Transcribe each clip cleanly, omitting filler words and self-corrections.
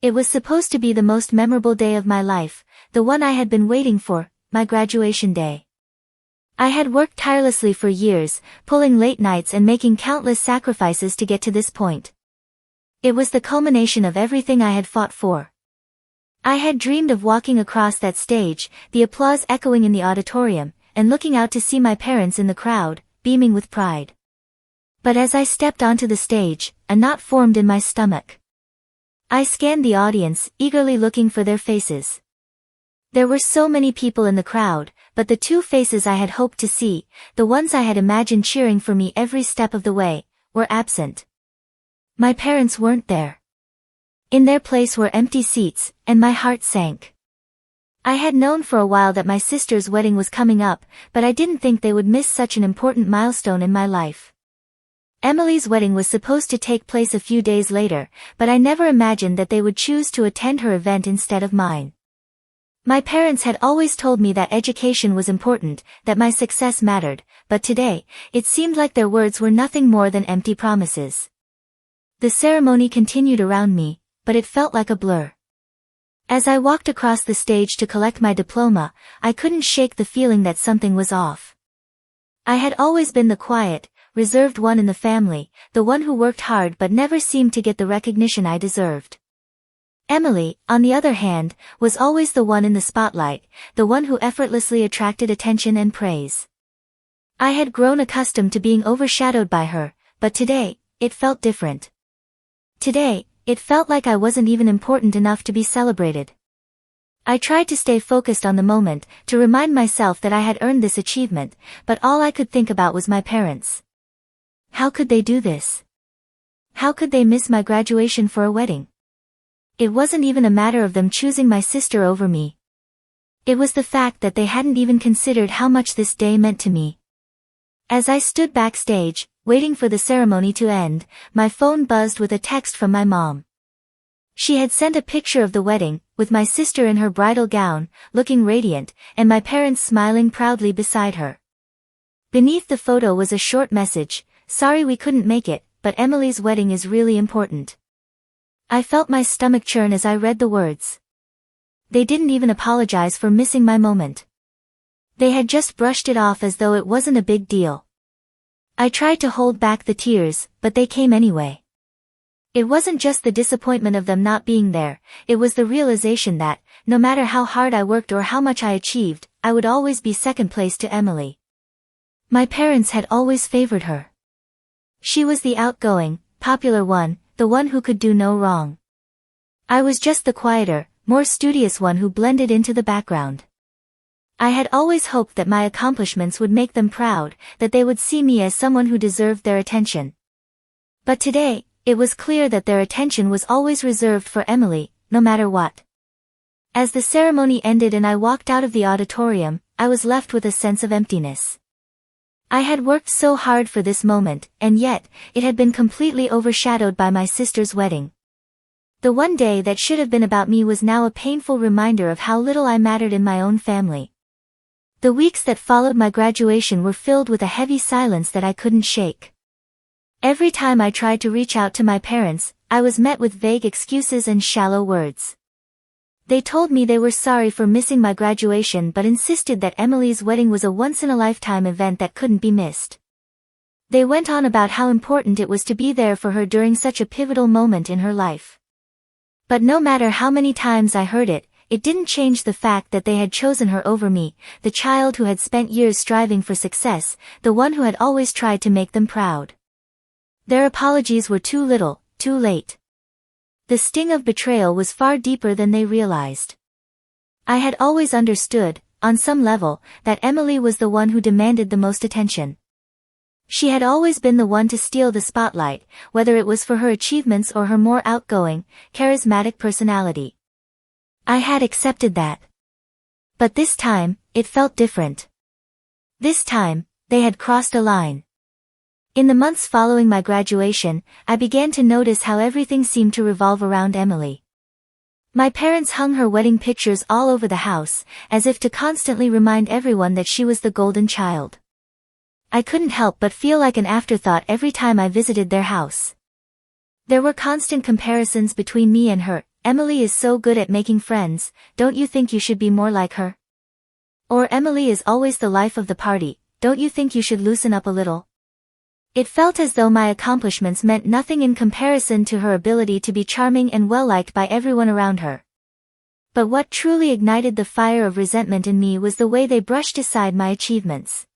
It was supposed to be the most memorable day of my life, the one I had been waiting for, my graduation day. I had worked tirelessly for years, pulling late nights and making countless sacrifices to get to this point. It was the culmination of everything I had fought for. I had dreamed of walking across that stage, the applause echoing in the auditorium, and looking out to see my parents in the crowd, beaming with pride. But as I stepped onto the stage, a knot formed in my stomach. I scanned the audience, eagerly looking for their faces. There were so many people in the crowd, but the two faces I had hoped to see, the ones I had imagined cheering for me every step of the way, were absent. My parents weren't there. In their place were empty seats, and my heart sank. I had known for a while that my sister's wedding was coming up, but I didn't think they would miss such an important milestone in my life. Emily's wedding was supposed to take place a few days later, but I never imagined that they would choose to attend her event instead of mine. My parents had always told me that education was important, that my success mattered, but today, it seemed like their words were nothing more than empty promises. The ceremony continued around me, but it felt like a blur. As I walked across the stage to collect my diploma, I couldn't shake the feeling that something was off. I had always been the quiet, reserved one in the family, the one who worked hard but never seemed to get the recognition I deserved. Emily, on the other hand, was always the one in the spotlight, the one who effortlessly attracted attention and praise. I had grown accustomed to being overshadowed by her, but today, it felt different. Today, it felt like I wasn't even important enough to be celebrated. I tried to stay focused on the moment, to remind myself that I had earned this achievement, but all I could think about was my parents. How could they do this? How could they miss my graduation for a wedding? It wasn't even a matter of them choosing my sister over me. It was the fact that they hadn't even considered how much this day meant to me. As I stood backstage, waiting for the ceremony to end, my phone buzzed with a text from my mom. She had sent a picture of the wedding, with my sister in her bridal gown, looking radiant, and my parents smiling proudly beside her. Beneath the photo was a short message: "Sorry we couldn't make it, but Emily's wedding is really important." I felt my stomach churn as I read the words. They didn't even apologize for missing my moment. They had just brushed it off as though it wasn't a big deal. I tried to hold back the tears, but they came anyway. It wasn't just the disappointment of them not being there, it was the realization that, no matter how hard I worked or how much I achieved, I would always be second place to Emily. My parents had always favored her. She was the outgoing, popular one, the one who could do no wrong. I was just the quieter, more studious one who blended into the background. I had always hoped that my accomplishments would make them proud, that they would see me as someone who deserved their attention. But today, it was clear that their attention was always reserved for Emily, no matter what. As the ceremony ended and I walked out of the auditorium, I was left with a sense of emptiness. I had worked so hard for this moment, and yet, it had been completely overshadowed by my sister's wedding. The one day that should have been about me was now a painful reminder of how little I mattered in my own family. The weeks that followed my graduation were filled with a heavy silence that I couldn't shake. Every time I tried to reach out to my parents, I was met with vague excuses and shallow words. They told me they were sorry for missing my graduation but insisted that Emily's wedding was a once-in-a-lifetime event that couldn't be missed. They went on about how important it was to be there for her during such a pivotal moment in her life. But no matter how many times I heard it, it didn't change the fact that they had chosen her over me, the child who had spent years striving for success, the one who had always tried to make them proud. Their apologies were too little, too late. The sting of betrayal was far deeper than they realized. I had always understood, on some level, that Emily was the one who demanded the most attention. She had always been the one to steal the spotlight, whether it was for her achievements or her more outgoing, charismatic personality. I had accepted that. But this time, it felt different. This time, they had crossed a line. In the months following my graduation, I began to notice how everything seemed to revolve around Emily. My parents hung her wedding pictures all over the house, as if to constantly remind everyone that she was the golden child. I couldn't help but feel like an afterthought every time I visited their house. There were constant comparisons between me and her, "Emily is so good at making friends, don't you think you should be more like her?" Or "Emily is always the life of the party, don't you think you should loosen up a little?" It felt as though my accomplishments meant nothing in comparison to her ability to be charming and well-liked by everyone around her. But what truly ignited the fire of resentment in me was the way they brushed aside my achievements.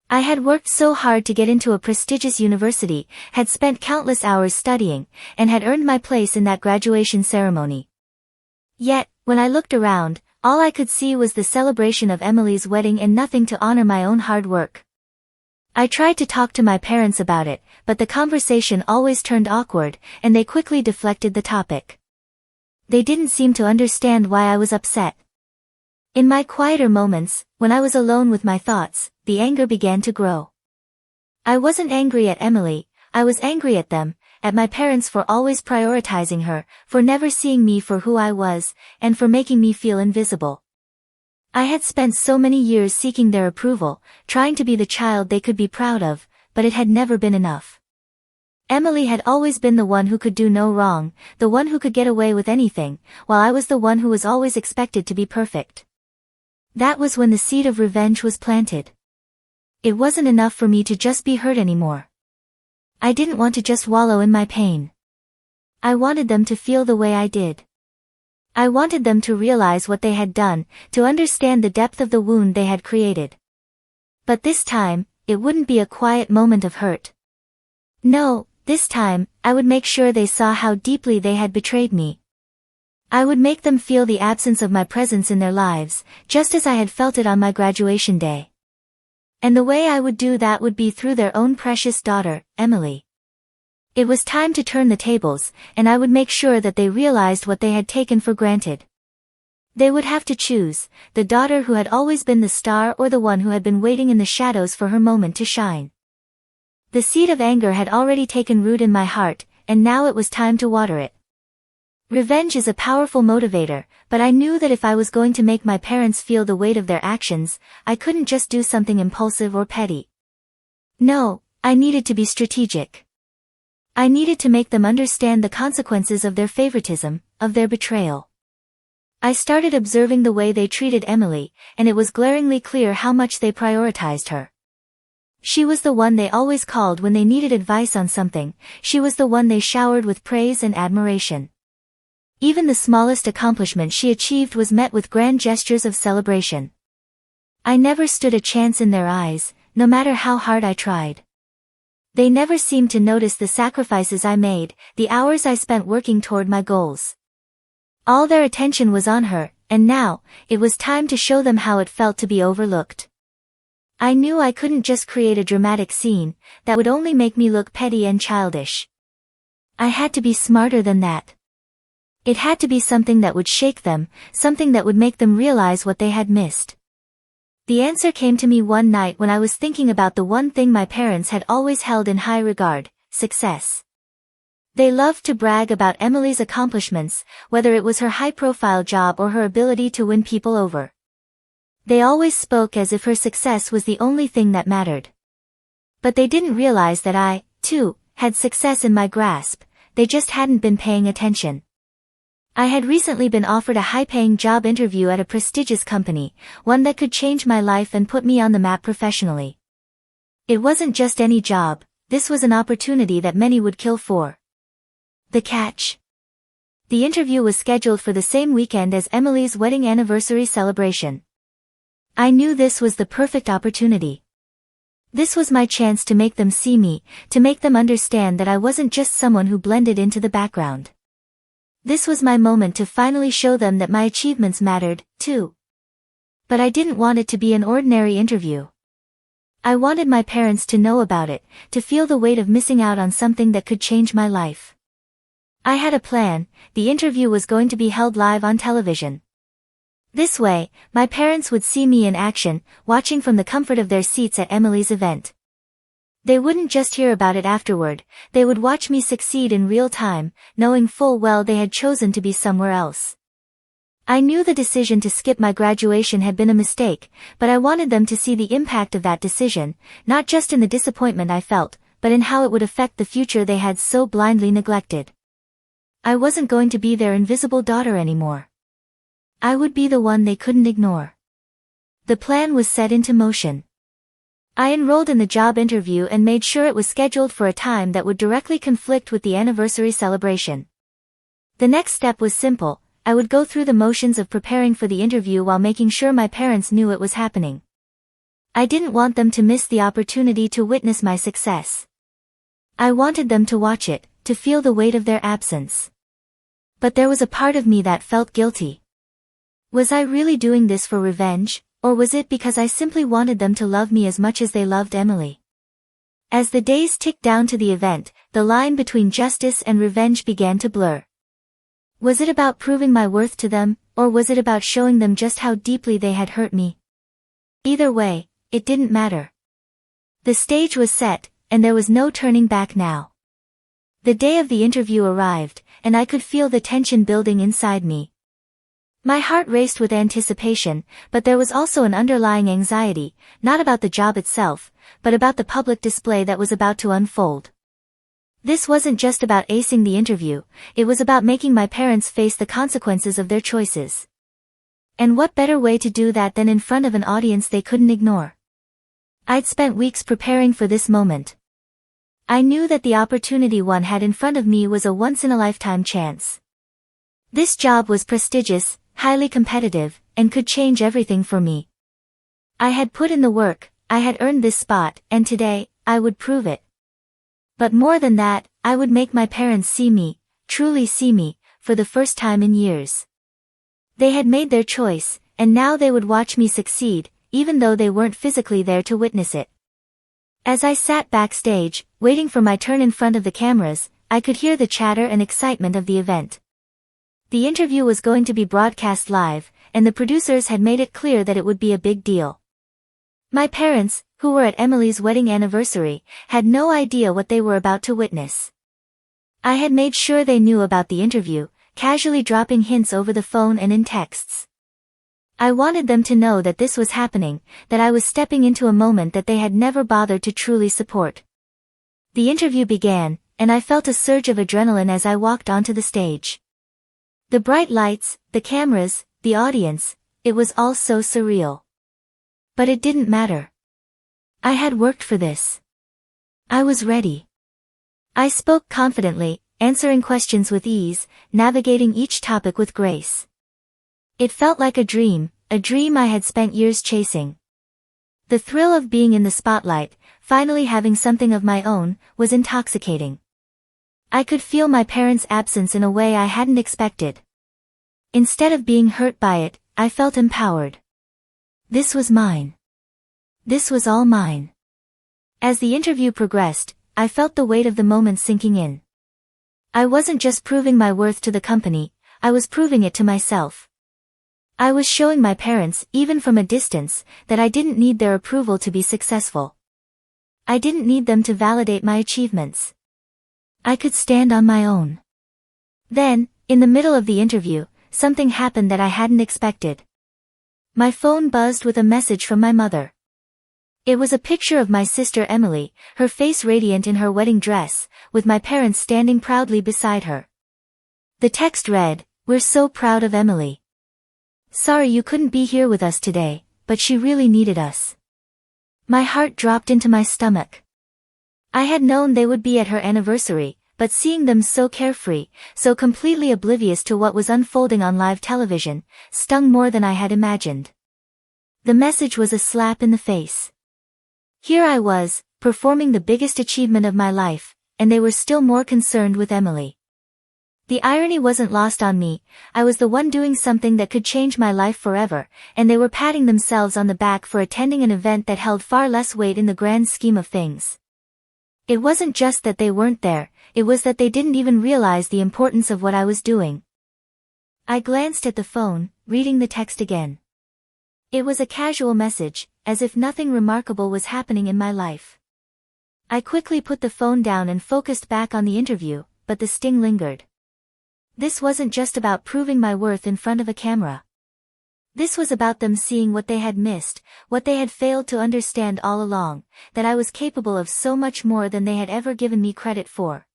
I had worked so hard to get into a prestigious university, had spent countless hours studying, and had earned my place in that graduation ceremony. Yet, when I looked around, all I could see was the celebration of Emily's wedding and nothing to honor my own hard work. I tried to talk to my parents about it, but the conversation always turned awkward, and they quickly deflected the topic. They didn't seem to understand why I was upset. In my quieter moments, when I was alone with my thoughts, the anger began to grow. I wasn't angry at Emily, I was angry at them, at my parents for always prioritizing her, for never seeing me for who I was, and for making me feel invisible. I had spent so many years seeking their approval, trying to be the child they could be proud of, but it had never been enough. Emily had always been the one who could do no wrong, the one who could get away with anything, while I was the one who was always expected to be perfect. That was when the seed of revenge was planted. It wasn't enough for me to just be hurt anymore. I didn't want to just wallow in my pain. I wanted them to feel the way I did. I wanted them to realize what they had done, to understand the depth of the wound they had created. But this time, it wouldn't be a quiet moment of hurt. No, this time, I would make sure they saw how deeply they had betrayed me. I would make them feel the absence of my presence in their lives, just as I had felt it on my graduation day. And the way I would do that would be through their own precious daughter, Emily. It was time to turn the tables, and I would make sure that they realized what they had taken for granted. They would have to choose, the daughter who had always been the star or the one who had been waiting in the shadows for her moment to shine. The seed of anger had already taken root in my heart, and now it was time to water it. Revenge is a powerful motivator, but I knew that if I was going to make my parents feel the weight of their actions, I couldn't just do something impulsive or petty. No, I needed to be strategic. I needed to make them understand the consequences of their favoritism, of their betrayal. I started observing the way they treated Emily, and it was glaringly clear how much they prioritized her. She was the one they always called when they needed advice on something, she was the one they showered with praise and admiration. Even the smallest accomplishment she achieved was met with grand gestures of celebration. I never stood a chance in their eyes, no matter how hard I tried. They never seemed to notice the sacrifices I made, the hours I spent working toward my goals. All their attention was on her, and now, it was time to show them how it felt to be overlooked. I knew I couldn't just create a dramatic scene, that would only make me look petty and childish. I had to be smarter than that. It had to be something that would shake them, something that would make them realize what they had missed. The answer came to me one night when I was thinking about the one thing my parents had always held in high regard, success. They loved to brag about Emily's accomplishments, whether it was her high-profile job or her ability to win people over. They always spoke as if her success was the only thing that mattered. But they didn't realize that I, too, had success in my grasp, they just hadn't been paying attention. I had recently been offered a high-paying job interview at a prestigious company, one that could change my life and put me on the map professionally. It wasn't just any job, this was an opportunity that many would kill for. The catch? The interview was scheduled for the same weekend as Emily's wedding anniversary celebration. I knew this was the perfect opportunity. This was my chance to make them see me, to make them understand that I wasn't just someone who blended into the background. This was my moment to finally show them that my achievements mattered, too. But I didn't want it to be an ordinary interview. I wanted my parents to know about it, to feel the weight of missing out on something that could change my life. I had a plan, the interview was going to be held live on television. This way, my parents would see me in action, watching from the comfort of their seats at Emily's event. They wouldn't just hear about it afterward, they would watch me succeed in real time, knowing full well they had chosen to be somewhere else. I knew the decision to skip my graduation had been a mistake, but I wanted them to see the impact of that decision, not just in the disappointment I felt, but in how it would affect the future they had so blindly neglected. I wasn't going to be their invisible daughter anymore. I would be the one they couldn't ignore. The plan was set into motion. I enrolled in the job interview and made sure it was scheduled for a time that would directly conflict with the anniversary celebration. The next step was simple. I would go through the motions of preparing for the interview while making sure my parents knew it was happening. I didn't want them to miss the opportunity to witness my success. I wanted them to watch it, to feel the weight of their absence. But there was a part of me that felt guilty. Was I really doing this for revenge, or was it because I simply wanted them to love me as much as they loved Emily? As the days ticked down to the event, the line between justice and revenge began to blur. Was it about proving my worth to them, or was it about showing them just how deeply they had hurt me? Either way, it didn't matter. The stage was set, and there was no turning back now. The day of the interview arrived, and I could feel the tension building inside me. My heart raced with anticipation, but there was also an underlying anxiety, not about the job itself, but about the public display that was about to unfold. This wasn't just about acing the interview, it was about making my parents face the consequences of their choices. And what better way to do that than in front of an audience they couldn't ignore? I'd spent weeks preparing for this moment. I knew that the opportunity one had in front of me was a once-in-a-lifetime chance. This job was prestigious, highly competitive, and could change everything for me. I had put in the work, I had earned this spot, and today, I would prove it. But more than that, I would make my parents see me, truly see me, for the first time in years. They had made their choice, and now they would watch me succeed, even though they weren't physically there to witness it. As I sat backstage, waiting for my turn in front of the cameras, I could hear the chatter and excitement of the event. The interview was going to be broadcast live, and the producers had made it clear that it would be a big deal. My parents, who were at Emily's wedding anniversary, had no idea what they were about to witness. I had made sure they knew about the interview, casually dropping hints over the phone and in texts. I wanted them to know that this was happening, that I was stepping into a moment that they had never bothered to truly support. The interview began, and I felt a surge of adrenaline as I walked onto the stage. The bright lights, the cameras, the audience, it was all so surreal. But it didn't matter. I had worked for this. I was ready. I spoke confidently, answering questions with ease, navigating each topic with grace. It felt like a dream I had spent years chasing. The thrill of being in the spotlight, finally having something of my own, was intoxicating. I could feel my parents' absence in a way I hadn't expected. Instead of being hurt by it, I felt empowered. This was mine. This was all mine. As the interview progressed, I felt the weight of the moment sinking in. I wasn't just proving my worth to the company, I was proving it to myself. I was showing my parents, even from a distance, that I didn't need their approval to be successful. I didn't need them to validate my achievements. I could stand on my own. Then, in the middle of the interview, something happened that I hadn't expected. My phone buzzed with a message from my mother. It was a picture of my sister Emily, her face radiant in her wedding dress, with my parents standing proudly beside her. The text read, "We're so proud of Emily. Sorry you couldn't be here with us today, but she really needed us." My heart dropped into my stomach. I had known they would be at her anniversary, but seeing them so carefree, so completely oblivious to what was unfolding on live television, stung more than I had imagined. The message was a slap in the face. Here I was, performing the biggest achievement of my life, and they were still more concerned with Emily. The irony wasn't lost on me. I was the one doing something that could change my life forever, and they were patting themselves on the back for attending an event that held far less weight in the grand scheme of things. It wasn't just that they weren't there, it was that they didn't even realize the importance of what I was doing. I glanced at the phone, reading the text again. It was a casual message, as if nothing remarkable was happening in my life. I quickly put the phone down and focused back on the interview, but the sting lingered. This wasn't just about proving my worth in front of a camera. This was about them seeing what they had missed, what they had failed to understand all along, that I was capable of so much more than they had ever given me credit for.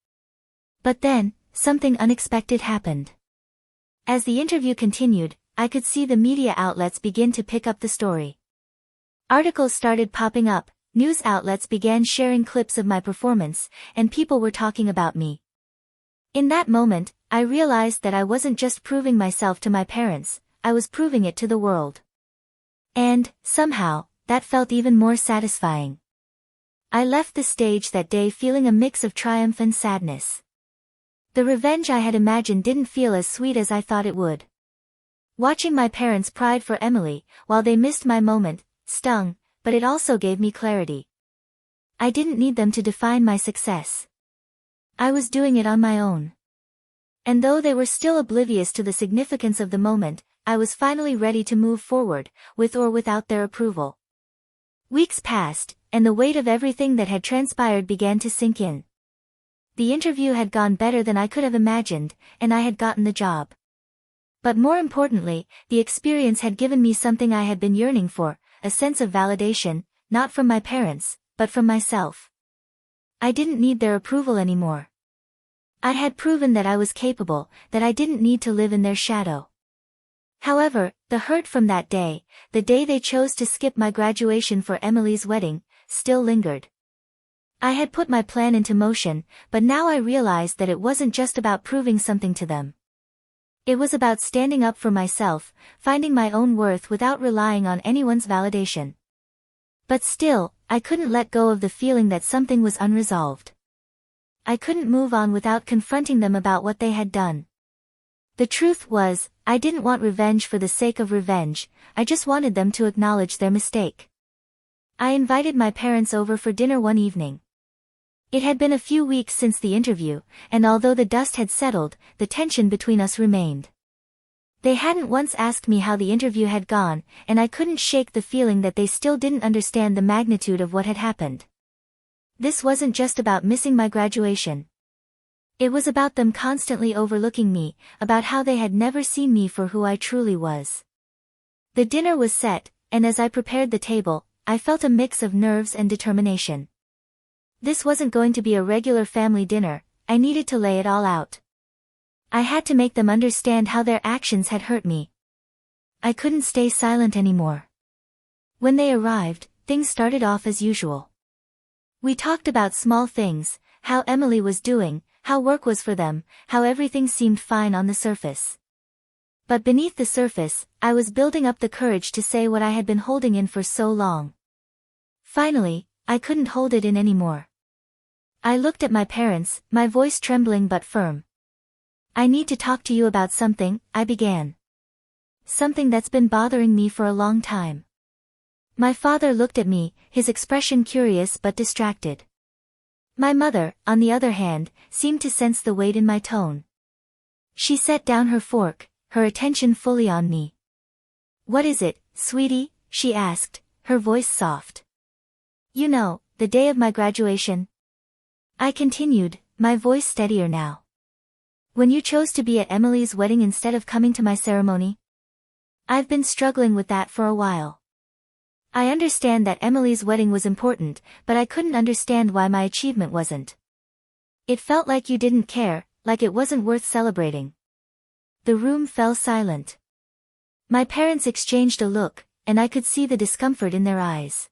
But then, something unexpected happened. As the interview continued, I could see the media outlets begin to pick up the story. Articles started popping up, news outlets began sharing clips of my performance, and people were talking about me. In that moment, I realized that I wasn't just proving myself to my parents, I was proving it to the world. And, somehow, that felt even more satisfying. I left the stage that day feeling a mix of triumph and sadness. The revenge I had imagined didn't feel as sweet as I thought it would. Watching my parents' pride for Emily, while they missed my moment, stung, but it also gave me clarity. I didn't need them to define my success. I was doing it on my own. And though they were still oblivious to the significance of the moment, I was finally ready to move forward, with or without their approval. Weeks passed, and the weight of everything that had transpired began to sink in. The interview had gone better than I could have imagined, and I had gotten the job. But more importantly, the experience had given me something I had been yearning for, a sense of validation, not from my parents, but from myself. I didn't need their approval anymore. I had proven that I was capable, that I didn't need to live in their shadow. However, the hurt from that day, the day they chose to skip my graduation for Emily's wedding, still lingered. I had put my plan into motion, but now I realized that it wasn't just about proving something to them. It was about standing up for myself, finding my own worth without relying on anyone's validation. But still, I couldn't let go of the feeling that something was unresolved. I couldn't move on without confronting them about what they had done. The truth was, I didn't want revenge for the sake of revenge, I just wanted them to acknowledge their mistake. I invited my parents over for dinner one evening. It had been a few weeks since the interview, and although the dust had settled, the tension between us remained. They hadn't once asked me how the interview had gone, and I couldn't shake the feeling that they still didn't understand the magnitude of what had happened. This wasn't just about missing my graduation. It was about them constantly overlooking me, about how they had never seen me for who I truly was. The dinner was set, and as I prepared the table, I felt a mix of nerves and determination. This wasn't going to be a regular family dinner, I needed to lay it all out. I had to make them understand how their actions had hurt me. I couldn't stay silent anymore. When they arrived, things started off as usual. We talked about small things, how Emily was doing, how work was for them, how everything seemed fine on the surface. But beneath the surface, I was building up the courage to say what I had been holding in for so long. Finally, I couldn't hold it in anymore. I looked at my parents, my voice trembling but firm. I need to talk to you about something, I began. Something that's been bothering me for a long time. My father looked at me, his expression curious but distracted. My mother, on the other hand, seemed to sense the weight in my tone. She set down her fork, her attention fully on me. "What is it, sweetie?" she asked, her voice soft. "You know, the day of my graduation," I continued, my voice steadier now. "When you chose to be at Emily's wedding instead of coming to my ceremony? I've been struggling with that for a while. I understand that Emily's wedding was important, but I couldn't understand why my achievement wasn't. It felt like you didn't care, like it wasn't worth celebrating." The room fell silent. My parents exchanged a look, and I could see the discomfort in their eyes.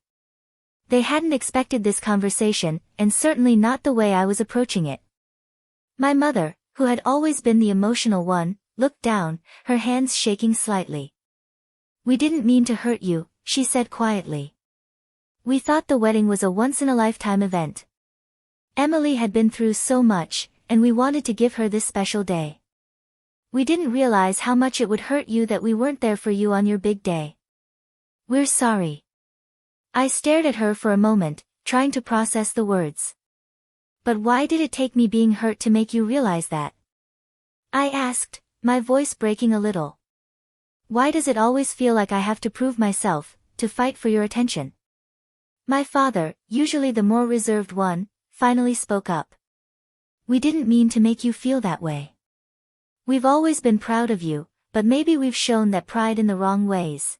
They hadn't expected this conversation, and certainly not the way I was approaching it. My mother, who had always been the emotional one, looked down, her hands shaking slightly. "We didn't mean to hurt you," she said quietly. "We thought the wedding was a once-in-a-lifetime event. Emily had been through so much, and we wanted to give her this special day. We didn't realize how much it would hurt you that we weren't there for you on your big day. We're sorry." I stared at her for a moment, trying to process the words. "But why did it take me being hurt to make you realize that?" I asked, my voice breaking a little. "Why does it always feel like I have to prove myself, to fight for your attention?" My father, usually the more reserved one, finally spoke up. "We didn't mean to make you feel that way. We've always been proud of you, but maybe we've shown that pride in the wrong ways."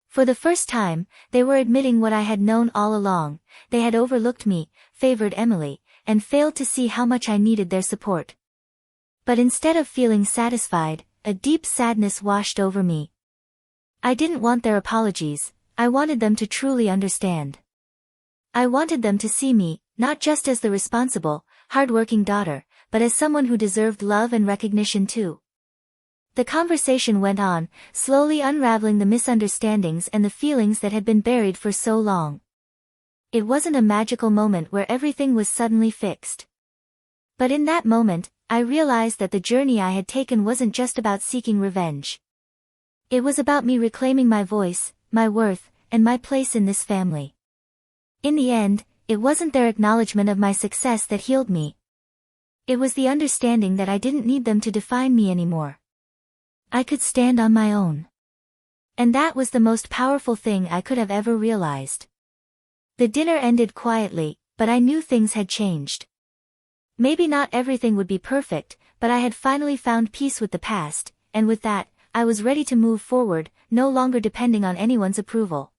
For the first time, they were admitting what I had known all along. They had overlooked me, favored Emily, and failed to see how much I needed their support. But instead of feeling satisfied, a deep sadness washed over me. I didn't want their apologies, I wanted them to truly understand. I wanted them to see me, not just as the responsible, hardworking daughter, but as someone who deserved love and recognition too. The conversation went on, slowly unraveling the misunderstandings and the feelings that had been buried for so long. It wasn't a magical moment where everything was suddenly fixed. But in that moment, I realized that the journey I had taken wasn't just about seeking revenge. It was about me reclaiming my voice, my worth, and my place in this family. In the end, it wasn't their acknowledgement of my success that healed me. It was the understanding that I didn't need them to define me anymore. I could stand on my own. And that was the most powerful thing I could have ever realized. The dinner ended quietly, but I knew things had changed. Maybe not everything would be perfect, but I had finally found peace with the past, and with that, I was ready to move forward, no longer depending on anyone's approval.